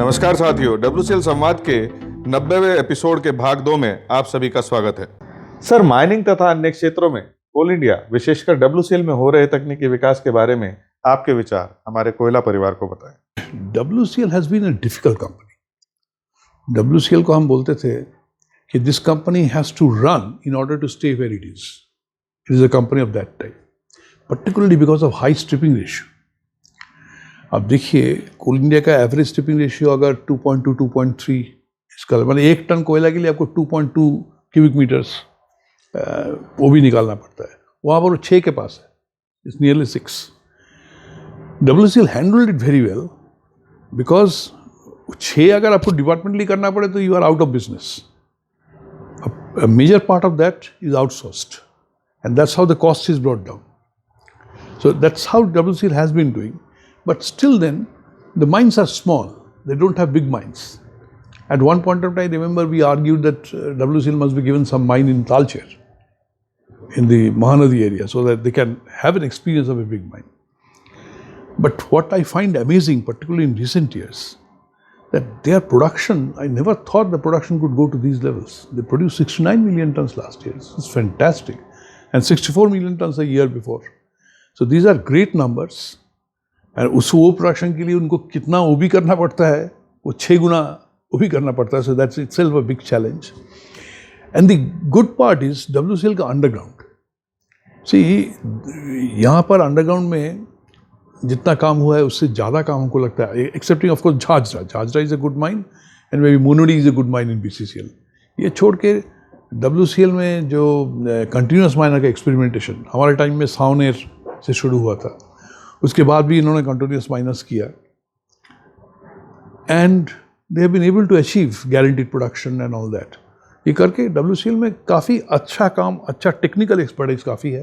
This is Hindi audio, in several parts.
नमस्कार साथियों, WCL संवाद के 90वें एपिसोड के भाग 2 में आप सभी का स्वागत है। सर, माइनिंग तथा अन्य क्षेत्रों में कोल इंडिया विशेषकर WCL में हो रहे तकनीकी विकास के बारे में आपके विचार हमारे कोयला परिवार को बताएं। WCL has been a difficult company. WCL को हम बोलते थे कि this company has to run in order to stay where it is. It is a company of that type, particularly because of high stripping ratio. अब देखिए, कोल इंडिया का एवरेज स्ट्रिपिंग रेशियो अगर 2.2, 2.3 इसका मतलब 1 टन कोयला के लिए आपको 2.2 क्यूबिक मीटर्स वो भी निकालना पड़ता है। वहाँ पर 6 के पास है, it's nearly 6। WCL handled it very well because 6 अगर आपको डिपार्टमेंटली करना पड़े तो you are out of business. A major part of that is outsourced, and that's how the cost is brought down. So that's how WCL has been doing. But still then, the mines are small. They don't have big mines. At one point of time, I remember we argued that WCL must be given some mine in Talcher, in the Mahanadi area, so that they can have an experience of a big mine. But what I find amazing, particularly in recent years, that their production, I never thought the production could go to these levels. They produced 69 million tons last year. It's fantastic. And 64 million tons a year before. So these are great numbers. और उस वो प्रोडक्शन के लिए उनको कितना वो भी करना पड़ता है, वो 6 गुना वो भी करना पड़ता है। So that's itself a big challenge. And the good part is WCL का अंडरग्राउंड। सी, यहाँ पर अंडरग्राउंड में जितना काम हुआ है उससे ज़्यादा काम हमको लगता है, excepting of course Jhanjra is a good mine and may be Moonidih is a good mine in BCCL। ये छोड़ के WCL में जो कंटिन्यूस माइनर का एक्सपेरिमेंटेशन हमारे टाइम में सावनेर से शुरू हुआ था, उसके बाद भी इन्होंने कंटिन्यूस माइनस किया and they have been able to achieve guaranteed production and all that. ये करके WCL में काफ़ी अच्छा काम, अच्छा टेक्निकल एक्सपर्टाइज काफ़ी है।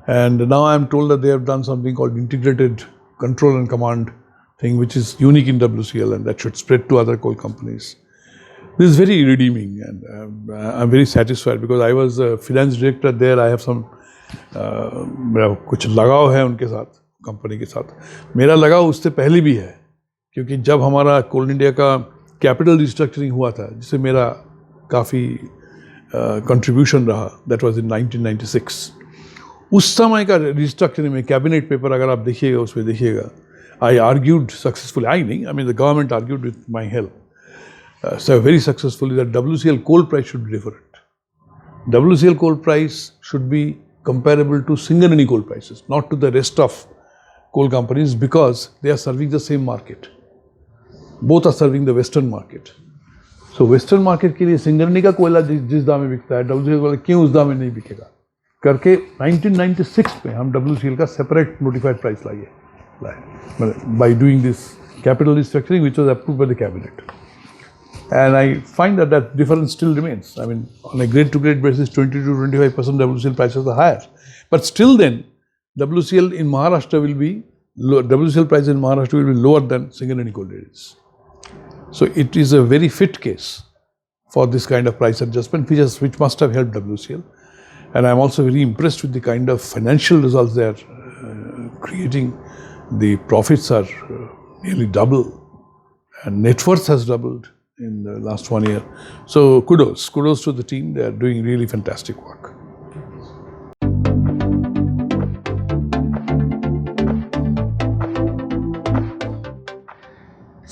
And now I am told that they have done something called integrated control and command thing which is unique in WCL and that should spread to other coal companies. This is very redeeming and I'm very satisfied because I was a finance director there. I have some मेरा कुछ लगाव है उनके साथ, कंपनी के साथ। मेरा लगाव उससे पहले भी है, क्योंकि जब हमारा कोल इंडिया का कैपिटल रिस्ट्रक्चरिंग हुआ था, जिससे मेरा काफ़ी कंट्रीब्यूशन रहा, दैट वाज इन 1996। उस समय का रिस्ट्रक्चरिंग में कैबिनेट पेपर अगर आप देखिएगा, उसमें देखिएगा, I argued successfully, I mean the government argued with my help so very successfully that WCL coal price should be different. WCL coal price should be comparable to Singareni coal prices, not to the rest of coal companies, because they are serving the same market. Both are serving the western market. So western market के लिए सिंगरनी का कोयला जिस दाम में बिकता है, WCL कोयला क्यों उस दाम में नहीं बिकेगा करके 1996 में हम WCL का सेपरेट नोटिफाइड प्राइस लाए by doing this capital restructuring which was approved by the cabinet. And I find that that difference still remains. I mean, on a grade to grade basis, 20 to 25% WCL prices are higher. But still then, WCL in Maharashtra will be, WCL price in Maharashtra will be lower than Singareni coal rates. So it is a very fit case for this kind of price adjustment, which must have helped WCL. And I'm also very impressed with the kind of financial results they are creating. The profits are nearly double, and net worth has doubled in the last 1 year. So kudos to the team. They are doing really fantastic work.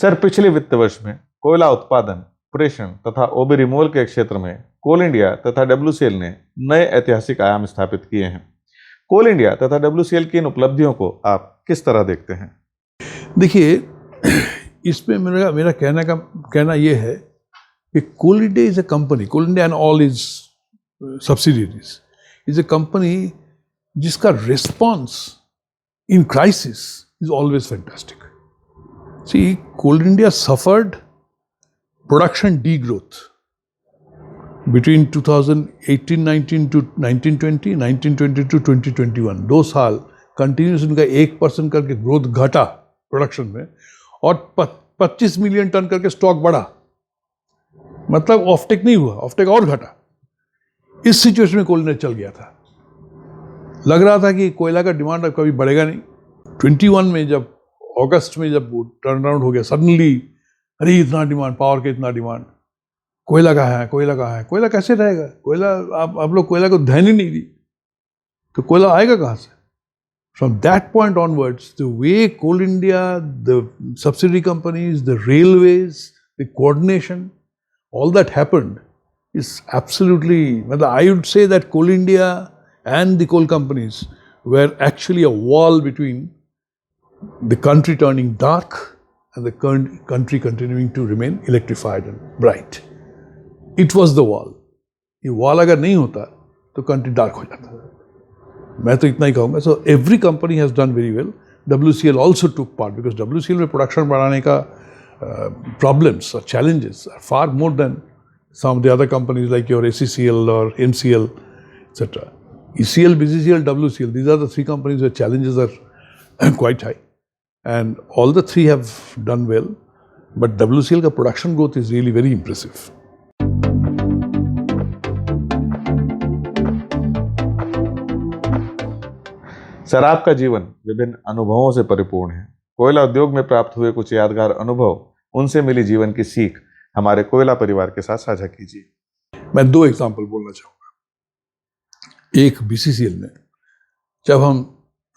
Sir, पिछले वित्त वर्ष में कोयला उत्पादन, प्रेषण तथा ओबी रिमूवल के क्षेत्र में कोल इंडिया तथा WCL ने नए ऐतिहासिक आयाम स्थापित किए हैं। कोल इंडिया तथा WCL की इन उपलब्धियों को आप किस तरह देखते हैं? देखिए, इसमें मेरा कहना ये है कि Coal India is a company, Coal India and all is subsidiaries is a company जिसका response in crisis is always fantastic. See, Coal India suffered production degrowth between 2018-19 to 1920, 1920 to 2021, 2 साल कंटिन्यूस उनका 1% करके ग्रोथ घटा प्रोडक्शन में और 25 मिलियन टन करके स्टॉक बढ़ा। मतलब ऑफटेक नहीं हुआ, ऑफटेक और घटा। इस सिचुएशन में कोल इंडिया चल गया था। लग रहा था कि कोयला का डिमांड अब कभी बढ़ेगा नहीं। 21 में जब अगस्त में जब टर्न अराउंड हो गया, सडनली अरे इतना डिमांड, पावर का इतना डिमांड, कोयला कहाँ है, कोयला कहाँ है, कोयला कैसे रहेगा, कोयला आप लोग कोयला को ध्यान ही नहीं दी, तो कोयला आएगा कहाँ से? From that point onwards, the way Coal India, the subsidiary companies, the railways, the coordination, all that happened is absolutely, I would say that Coal India and the coal companies were actually a wall between the country turning dark and the country continuing to remain electrified and bright. It was the wall. ये wall अगर नहीं होता तो country dark हो जाता. मैं तो इतना ही कहूँगा. So every company has done very well. WCL also took part because WCL में production बढ़ाने का problems or challenges are far more than some of the other companies like your ACCL or MCL, etc. ECL, BCCL, WCL, these are the three companies where challenges are quite high. And all the three have done well. But WCL का production growth is really very impressive. Sir, आपका जीवन विभिन्न अनुभवों से परिपूर्ण है. कोयला उद्योग में प्राप्त हुए कुछ यादगार अनुभव, उनसे मिली जीवन की सीख हमारे कोयला परिवार के साथ साझा कीजिए. मैं 2 एग्जाम्पल बोलना चाहूँगा. एक BCCL में जब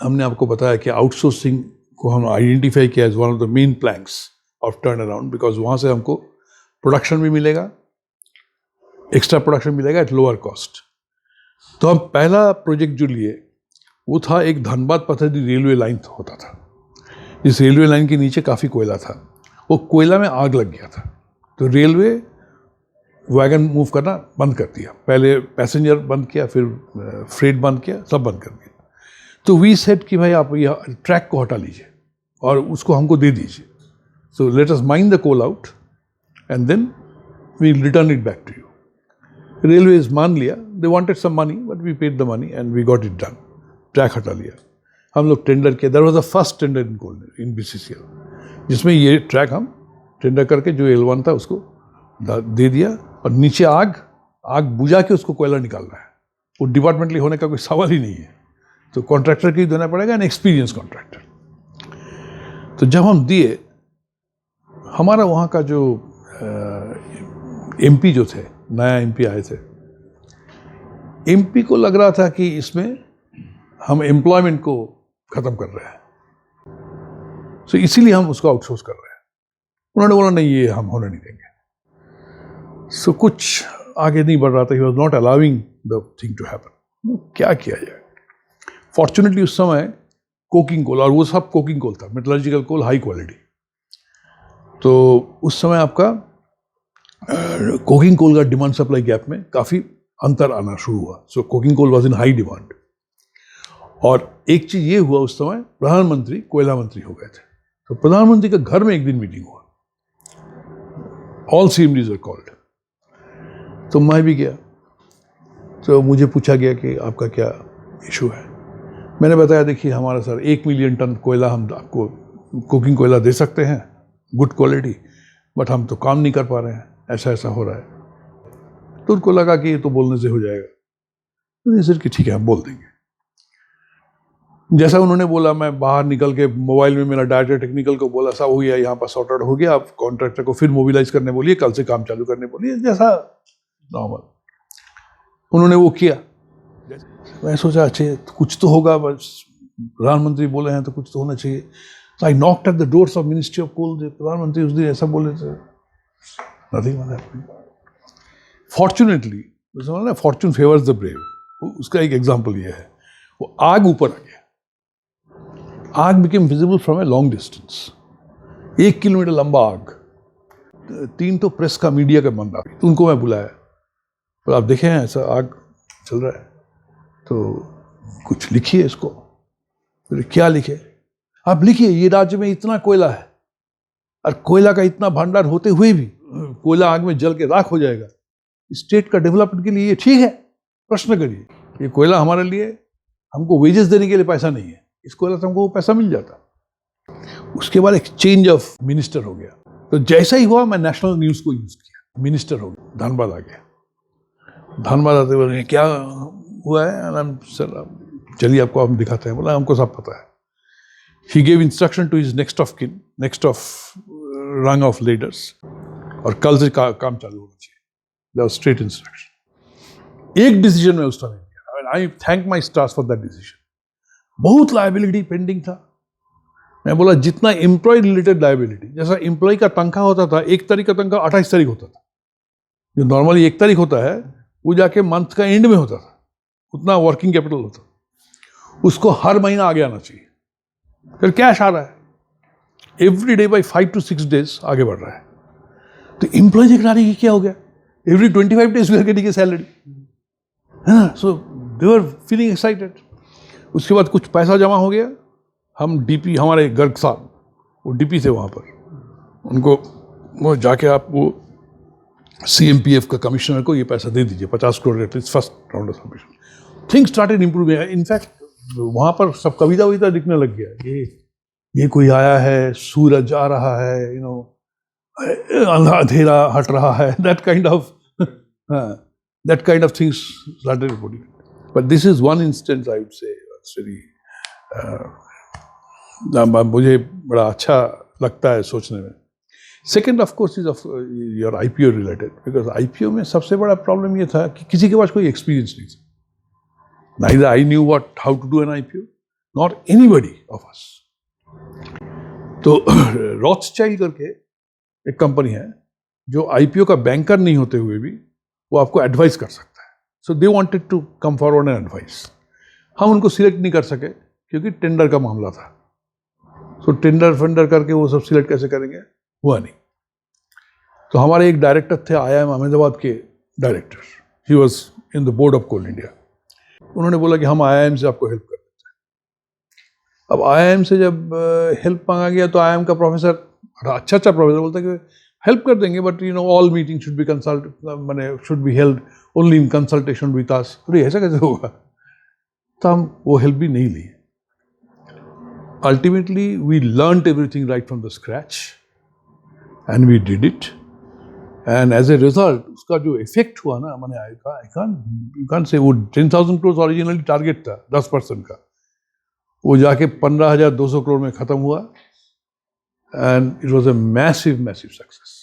हमने आपको बताया कि आउटसोर्सिंग को हम आइडेंटिफाई किया as one of the main planks of turn around, because वहाँ से हमको प्रोडक्शन भी मिलेगा, एक्स्ट्रा प्रोडक्शन मिलेगा एट लोअर कॉस्ट. तो हम पहला प्रोजेक्ट जो लिए वो था एक धनबाद पथरी रेलवे लाइन होता था. इस रेलवे लाइन के नीचे काफ़ी कोयला था. वो कोयला में आग लग गया था तो रेलवे वैगन मूव करना बंद कर दिया. पहले पैसेंजर बंद किया, फिर फ्रेट बंद किया, सब बंद कर दिया. तो वी सेड कि भाई आप यह ट्रैक को हटा लीजिए और उसको हमको दे दीजिए. So let us mine the coal out and then we return it back to you. Railways मान लिया. They wanted some money but we paid the money and we got it done. Track हटा लिया. हम लोग टेंडर किया. There was a first tender in coal in BCCL जिसमें ये ट्रैक हम टेंडर करके जो L1 था उसको दे दिया और नीचे आग बुझा के उसको कोयला निकालना है. वो डिपार्टमेंटली होने का कोई सवाल ही नहीं है. तो कॉन्ट्रैक्टर की देना पड़ेगा, एन एक्सपीरियंस कॉन्ट्रैक्टर. तो जब हम दिए, हमारा वहाँ का जो MP जो थे, नया MP आए थे, MP को लग रहा था कि इसमें हम एम्प्लॉयमेंट को ख़त्म कर रहे हैं, सो इसीलिए हम उसको आउटसोर्स कर रहे हैं. उन्होंने बोला नहीं, ये हम होने नहीं देंगे. सो कुछ आगे नहीं बढ़ रहा था. He was not allowing the thing to happen. क्या किया जाए? फॉर्चुनेटली उस समय कोकिंग कोल, और वो सब कोकिंग कोल था, मेटलर्जिकल कोल हाई क्वालिटी. तो उस समय आपका कोकिंग कोल का डिमांड सप्लाई गैप में काफ़ी अंतर आना शुरू हुआ. So coking coal was in high demand. और एक चीज़ ये हुआ, उस समय प्रधानमंत्री कोयला मंत्री हो गए थे. तो प्रधानमंत्री के घर में एक दिन मीटिंग हुआ. All CMDs were called. तो मैं भी गया. तो मुझे पूछा गया कि आपका क्या इशू है. मैंने बताया देखिए हमारा सर 1 मिलियन टन कोयला हम आपको कुकिंग कोयला दे सकते हैं, गुड क्वालिटी, बट हम तो काम नहीं कर पा रहे हैं, ऐसा ऐसा हो रहा है. तो उनको लगा कि ये तो बोलने से हो जाएगा. तो सर कि ठीक है हम बोल देंगे. जैसा उन्होंने बोला, मैं बाहर निकल के मोबाइल में मेरा डायरेक्टर टेक्निकल को बोला, सब हो गया, यहाँ पर सॉर्ट आउट हो गया, आप कॉन्ट्रैक्टर को फिर मोबिलाइज करने बोलिए, कल से काम चालू करने बोलिए, जैसा नॉर्मल. उन्होंने वो किया. मैं सोचा अच्छा कुछ तो होगा, बस प्रधानमंत्री बोले हैं तो कुछ तो होना चाहिए. I knocked at the doors of ministry of coal. प्रधानमंत्री उस दिन ऐसा बोले थे, nothing was happening. Fortunately, fortune favours the brave. उसका एक एग्जाम्पल ये है, वो आग ऊपर आ गया. आग became visible from a long distance. 1 kilometre लंबा आग. 3 तो प्रेस का, मीडिया का बंदा, तो उनको मैं बुलाया. पर आप देखें ऐसा आग चल रहा है तो कुछ लिखिए इसको. तो क्या लिखे? आप लिखिए ये राज्य में इतना कोयला है और कोयला का इतना भंडार होते हुए भी कोयला आग में जल के राख हो जाएगा. स्टेट का डेवलपमेंट के लिए ये ठीक है? प्रश्न करिए. ये कोयला हमारे लिए, हमको वेजेस देने के लिए पैसा नहीं है, इस कोयला से हमको वो पैसा मिल जाता. उसके बाद एक चेंज ऑफ मिनिस्टर हो गया. तो जैसा ही हुआ मैं नेशनल न्यूज़ को यूज़ किया. मिनिस्टर हो गया, धनबाद आ गया. धनबाद आते बोले क्या हुआ है? सर चलिए आपको हम दिखाते हैं. बोला हमको सब पता है. He gave instruction to his next of kin, next of rung of ladders और कल से काम चालू होना चाहिए. That was straight instruction. एक डिसीजन में उस टाइम लिया. I thank my stars for that decision. बहुत लायबिलिटी पेंडिंग था. मैं बोला जितना एम्प्लॉय रिलेटेड लायबिलिटी, जैसा एम्प्लॉय का तनख्वाह होता था 1 तारीख का तनख्वाह 28 तारीख होता था. जो नॉर्मली 1 तारीख होता है वो जाके मंथ का एंड में होता था. उतना वर्किंग कैपिटल होता. उसको हर महीना आगे आना चाहिए. फिर कैश आ रहा है every day by 5 to 6 days आगे बढ़ रहा है. तो एम्प्लॉय देख रहा है क्या हो गया. Every 25 days we are getting a salary, है ना. So they were feeling excited. उसके बाद कुछ पैसा जमा हो गया. हम डीपी, हमारे गर्ग साहब वो डीपी थे वहाँ पर, उनको वो जाके आप वो CMPF का कमिश्नर को ये पैसा दे दीजिए 50 crore at least first round of submission. Things started improving. In fact वहाँ पर सब कविता वविता दिखने लग गया. ये कोई आया है, सूरज आ रहा है, यू नो, अंधेरा हट रहा है, that kind of things started reporting. But this is one instance I would say very, मुझे बड़ा अच्छा लगता है सोचने में. Second of course is of your IPO related, because IPO में सबसे बड़ा प्रॉब्लम ये था कि किसी के पास कोई एक्सपीरियंस नहीं था. Neither I knew how to do an IPO, nor anybody of us. तो रॉथस्चाइल्ड करके एक कंपनी है जो IPO का बैंकर नहीं होते हुए भी वो आपको एडवाइस कर सकता है. So they wanted to come forward and advice. हम उनको सिलेक्ट नहीं कर सके क्योंकि टेंडर का मामला था. सो टेंडर फेंडर करके वो सब सिलेक्ट कैसे करेंगे, हुआ नहीं. तो हमारे एक डायरेक्टर थे IIM अहमदाबाद के director. He was in the board of Coal India. उन्होंने बोला कि हम IIM से आपको हेल्प कर देते हैं. अब IIM से जब हेल्प मांगा गया तो IIM का प्रोफेसर, अच्छा प्रोफेसर, बोलता है कि हेल्प कर देंगे but you know all meeting should be consult, मैंने should be held only in consultation with us. अरे ऐसा कैसे होगा. तो हम वो हेल्प भी नहीं ली. Ultimately we learned everything right from the scratch and we did it. And as a result उसका जो इफेक्ट हुआ ना, मैंने यू कांट से वो 10,000 करोड़ ओरिजिनली टारगेट था 10% का, वो जाके 15,200 करोड़ में खत्म हुआ. And it was a massive success.